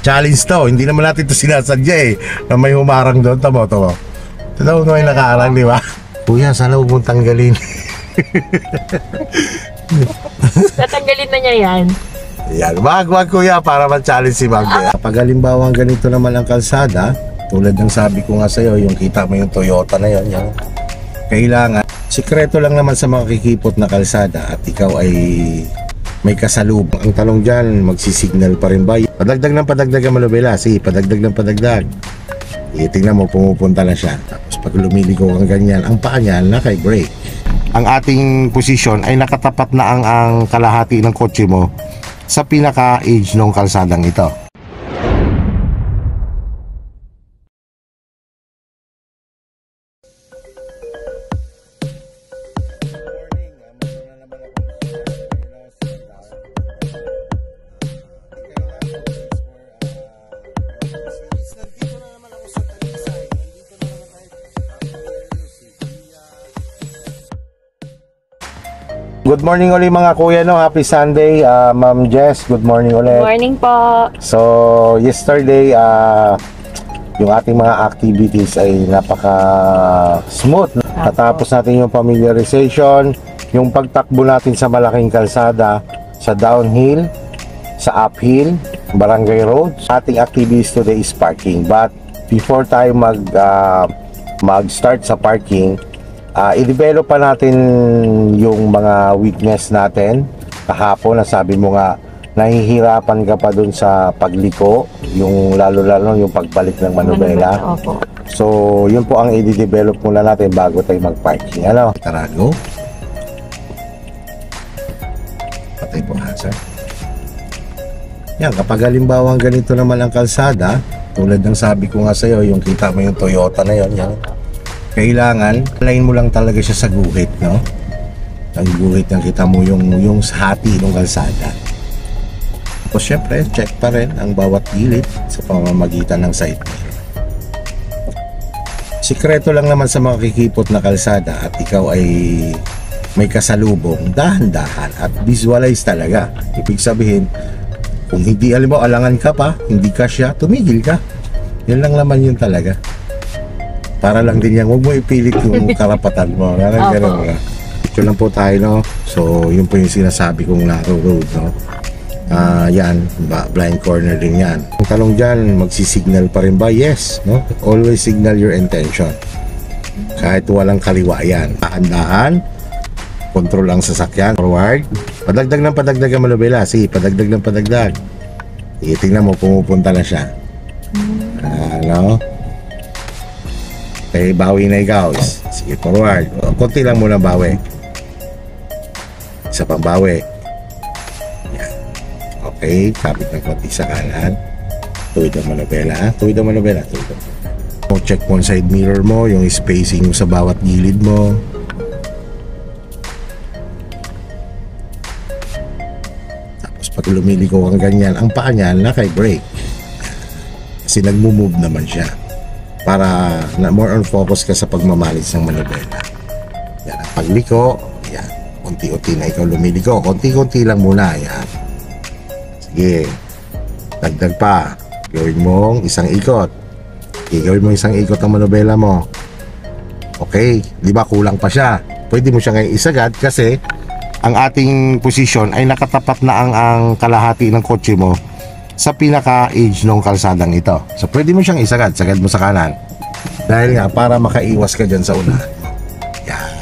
Challenge to, hindi naman natin ito sinasadya eh, na may humarang doon. Tamo. Ito daw may nakaarang, di ba? Kuya, sana huwag mong tanggalin. Tatanggalin na niya yan. Yan, wag kuya, para ma-challenge si Mag. Kapag halimbawa ganito naman ang kalsada, tulad ng sabi ko nga sa'yo, yung kita mo yung Toyota na yan, kailangan, sikreto lang naman sa makikipot na kalsada at ikaw ay may kasalubong. Ang tanong dyan, magsisignal pa rin ba? Padagdag ng padagdag ang Manobela. Sige, padagdag ng padagdag. Tingnan mo, pumupunta na siya. Tapos pag lumiligo kang ganyan, ang paa niya naka-brake. Ang ating posisyon ay nakatapat na ang kalahati ng kotse mo sa pinaka-edge ng kalsadang ito. Good morning ulit mga kuya, no? Happy Sunday, Ma'am Jess. Good morning ulit. Good morning po. So, yesterday, yung ating mga activities ay napaka-smooth. Natapos natin yung familiarization, yung pagtakbo natin sa malaking kalsada, sa downhill, sa uphill, barangay roads. Ating activities today is parking. But before tayo mag-start sa parking, i-develop pa natin yung mga weakness natin. Kahapon, nasabi mo nga, nahihirapan ka pa dun sa pagliko, yung lalo-lalo yung pagbalik ng Manobela. Opo. So, yun po ang i-develop muna natin bago tayo mag-parking. Ano? Tarago. Patay po ha, sir. Yan, kapag halimbawa ganito naman ang kalsada, tulad ng sabi ko nga sa'yo, yung kita mo yung Toyota na yun, yan. Kailangan, line mo lang talaga siya sa guhit, no? Ang guhit ng kita mo yung hati ng kalsada. Tapos syempre, check pa rin ang bawat gilid sa pamamagitan ng side mirror. Sikreto lang naman sa makikipot na kalsada at ikaw ay may kasalubong, dahan-dahan at visualize talaga. Ibig sabihin, kung hindi, alam mo, alangan ka pa, hindi ka siya, tumigil ka. Yan lang naman yun talaga. Para lang din yan, huwag mo ipilit yung karapatan mo. Ganun. Ito lang po tayo, no? So, yun po yung sinasabi kong narrow road, no? Yan, blind corner din yan. Ang tanong dyan, magsisignal pa rin ba? Yes, no? Always signal your intention. Kahit walang kaliwa yan. Dahan-dahan, control ang sasakyan. Forward. Padagdag ng padagdag ang Manobela. Sige, padagdag ng padagdag. Tingnan mo, pumupunta na siya. Ano? Okay, bawi na ikaw. Sige, forward. Konti lang muna bawi. Isa pang bawi. Yan. Okay, kapit ng konti sa kanan. Tuwid ang Manobela. Tuwid ang Manobela. Check mo side mirror mo, yung spacing mo sa bawat gilid mo. Tapos pag lumiligo kang ganyan, ang paa niya naka-brake. Kasi nagmo-move naman siya. Para na more on focus ka sa pagmamalis ng Manobela. Yan, ang pagliko, yan, unti-unti na ikaw lumiliko, konti-konti lang muna, yan. Sige, dagdag pa, gawin mong isang ikot. Gawin mo isang ikot ang Manobela mo. Okay, di ba kulang pa siya? Pwede mo siya ngayon isagad kasi ang ating posisyon ay nakatapat na ang kalahati ng kotse mo sa pinaka-edge ng kalsadang ito. So, pwede mo siyang isagad. Sagad mo sa kanan. Dahil nga, para makaiwas ka dyan sa unahan mo. Yan.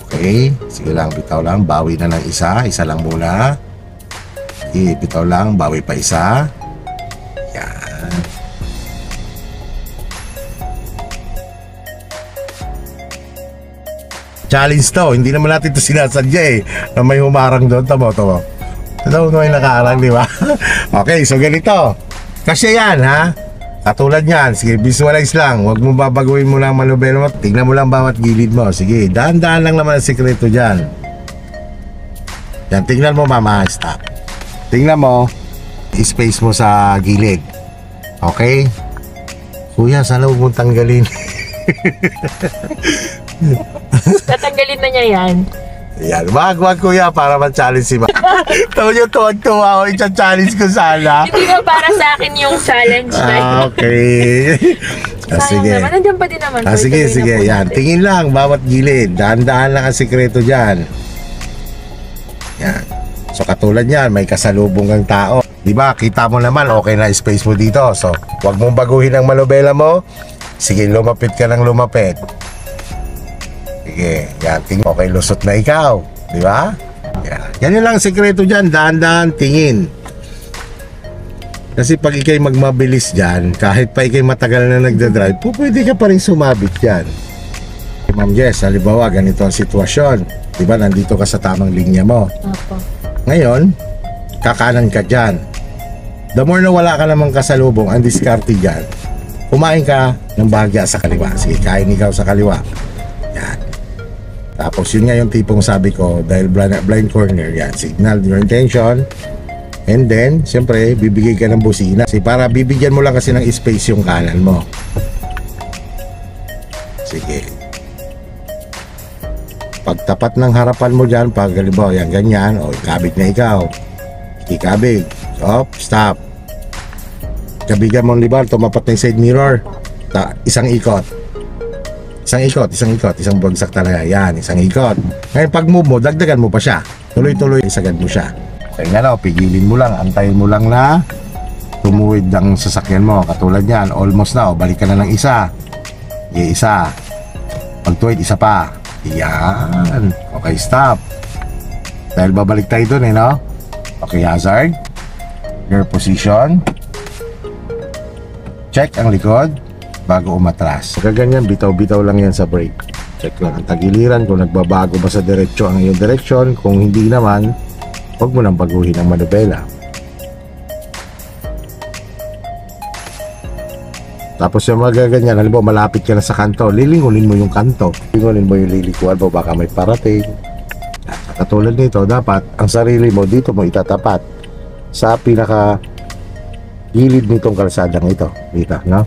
Okay. Sige lang, bitaw lang. Bawi na ng isa. Isa lang muna. Okay, bitaw lang. Bawi pa isa. Yan. Challenge to, hindi naman natin ito sinasadya eh, na may humarang doon. Tamo. Ito daw may nakaarang, di ba? Okay, so ganito. Kasi yan, ha? Katulad yan, sige, visualize lang. Huwag mo babaguhin mo lang Manobela mo. Tignan mo lang bawat gilid mo. Sige, dahan-dahan lang naman ang sikreto dyan. Yan, tignan mo mama, stop. Tignan mo, space mo sa gilid. Okay? Kuya, sana huwag mong tanggalin. Tatanggalin na niya yan. Yan, wag kuya para ma-challenge si Ma. Tawa nyo, tuwag-tuwa ako, i-challenge ko sana. Hindi ba para sa akin yung challenge na yun? Okay. Sayang naman, nandiyan pa din naman. Sige, Tuloy-tuloy sige, na po yan. natin. Tingin lang, bawat gilid. Dahan-dahan lang ang sikreto dyan. Yan. So, katulad yan, may kasalubong kang tao. Diba, kita mo naman, okay na space mo dito. So, wag mong baguhin ang manobela mo. Sige, lumapit ka ng lumapit. Sige, yan, tingin. Okay, lusot na ikaw. Diba? Yan. Yan yung lang ang sikreto dyan, dahan-dahan, tingin. Kasi pag ikay magmabilis dyan, kahit pa ikay matagal na nagdadrive, pwede ka pa rin sumabit dyan. Ma'am Jess, halimbawa, ganito ang sitwasyon. Diba, nandito ka sa tamang linya mo. Opo. Ngayon, kakanan ka dyan. The more na wala ka namang kasalubong, ang diskarte dyan, kumain ka ng bahagya sa kaliwa. Sige, kain ikaw sa kaliwa. Yan. Tapos yun nga yung tipong sabi ko, dahil blind corner, yan, signal your intention. And then, siyempre, bibigay ka ng busina. Kasi para bibigyan mo lang kasi ng space yung kanan mo. Sige. Pagtapat ng harapan mo dyan, pag halimbawa, yan, ganyan, o ikabig na ikaw. Ikabig. Stop. Kabigan mo ang libar, tumapat na yung side mirror. Isang ikot. Isang bagsak talaga. Yan, isang ikot. Ngayon, pag move mo, dagdagan mo pa siya. Tuloy-tuloy, isagad mo siya. Kaya nga no, pigilin mo lang, antayin mo lang na tumuwid ang sasakyan mo. Katulad yan, almost na, balik ka na ng isa. Isa. Pagtuwid, isa pa. Yan. Okay, stop. Dahil babalik tayo dun no? Okay, hazard. Your position. Check ang likod bago umatras. Kaganyan, bitaw-bitaw lang yan sa brake. Check lang ang tagiliran kung nagbabago ba sa diretsyo ang iyong direksyon. Kung hindi naman, huwag mo nang baguhin ang manubela. Tapos yung mga ganyan, halimbawa malapit ka na sa kanto, lilingunin mo yung kanto. Lilingunin mo yung lilikuan mo, baka may parating. At katulad nito, dapat ang sarili mo dito mo itatapat sa pinaka gilid nitong kalsadang ito. Dito, no?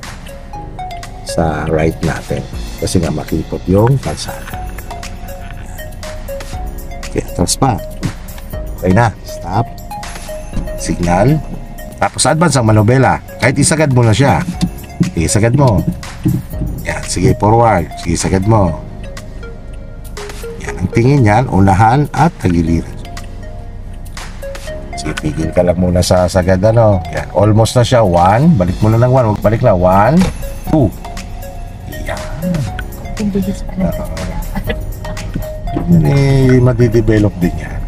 Sa right natin. Kasi nga makipot yung kalsada. Okay, atras pa. Okay na, stop. Signal. Tapos advance ang manobela. Kahit isagad mo na siya. Sige, sagad mo. Yan, sige, forward. Sige, sagad mo. Yan, ang tingin yan, unahan at tagiliran. Sige, pigil ka lang muna sa sagad, ano. Yan, almost na siya. 1, balik mo na ng 1. Balik na, 1, 2. Yan. Yung bilis pa na. Yan madidevelop din yan.